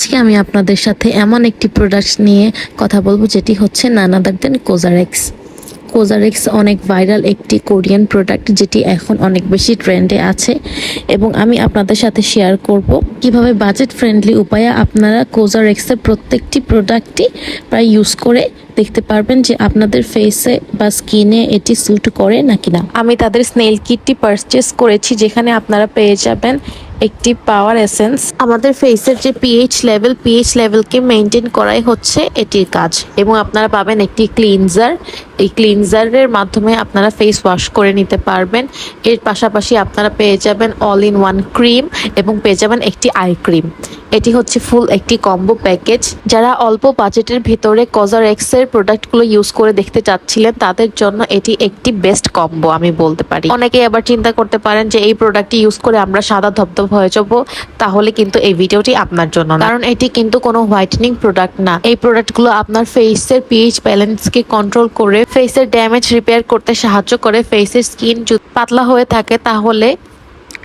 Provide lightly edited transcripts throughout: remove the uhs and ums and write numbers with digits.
আজকে আমি আপনাদের সাথে এমন একটি প্রোডাক্ট নিয়ে কথা বলবো যেটি হচ্ছে নান আদার দেন কোজারেক্স। কোজারেক্স অনেক ভাইরাল একটি কোরিয়ান প্রোডাক্ট যেটি এখন অনেক বেশি ট্রেন্ডে আছে এবং আমি আপনাদের সাথে শেয়ার করব কিভাবে বাজেট ফ্রেন্ডলি উপায়ে আপনারা কোজারেক্সের প্রত্যেকটি প্রোডাক্টই প্রায় ইউজ করে দেখতে পারবেন যে আপনাদের ফেসে বা স্কিনে এটি স্যুট করে নাকি না। আমি তাদের স্নেল কিটটি পারচেস করেছি যেখানে আপনারা পেয়ে যাবেন একটি পাওয়ার এসেন্স। আমাদের ফেসের যে পিএইচ লেভেলকে মেনটেন করাই হচ্ছে এটির কাজ এবং আপনারা পাবেন একটি ক্লিনজার। এই ক্লিনজারের মাধ্যমে আপনারা ফেস ওয়াশ করে নিতে পারবেন। এর পাশাপাশি আপনারা পেয়ে যাবেন অল ইন ওয়ান ক্রিম এবং পেয়ে যাবেন একটি আই ক্রিম। এটি হচ্ছে ফুল একটি কম্বো প্যাকেজ। যারা অল্প বাজেটের ভিতরে কোজারেক্সের প্রোডাক্টগুলো ইউজ করে দেখতে চাচ্ছিলেন তাদের জন্য এটি একটি বেস্ট কম্বো আমি বলতে পারি। অনেকেই আবার চিন্তা করতে পারেন যে এই প্রোডাক্টটি ইউজ করে আমরা সাদা ধবধব হয়ে যাব, তাহলে কিন্তু এই ভিডিওটি আপনার জন্য না, কারণ এটি কিন্তু কোনো হোয়াইটেনিং প্রোডাক্ট না। এই প্রোডাক্টগুলো আপনার ফেসের পিএইচ ব্যালেন্সকে কন্ট্রোল করে ফেসের ড্যামেজ রিপেয়ার করতে সাহায্য করে। ফেসের স্কিন যদি পাতলা হয়ে থাকে তাহলে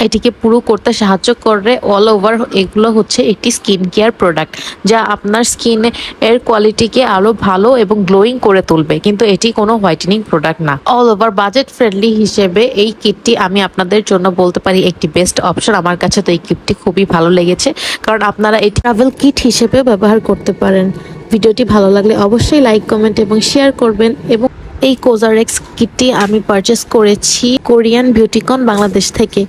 এটিকে পুরো করতে সাহায্য করে। অল ওভার এগুলো হচ্ছে একটি স্কিন কেয়ার প্রোডাক্ট যা আপনার স্কিনের কোয়ালিটিকে আরো ভালো এবং গ্লোয়িং করে তুলবে, কিন্তু এটি কোনো হোয়াইটেনিং প্রোডাক্ট না। অল ওভার বাজেট ফ্রেন্ডলি হিসেবে এই কিটটি আমি আপনাদের জন্য বলতে পারি একটি বেস্ট অপশন। আমার কাছে তো এই কিটটি খুবই ভালো লেগেছে, কারণ আপনারা এই ট্রাভেল কিট হিসেবে ব্যবহার করতে পারেন। ভিডিওটি ভালো লাগলে অবশ্যই লাইক, কমেন্ট এবং শেয়ার করবেন। এবং এই কোজারেক্স কিটটি আমি পারচেস করেছি কোরিয়ান বিউটিকন বাংলাদেশ থেকে।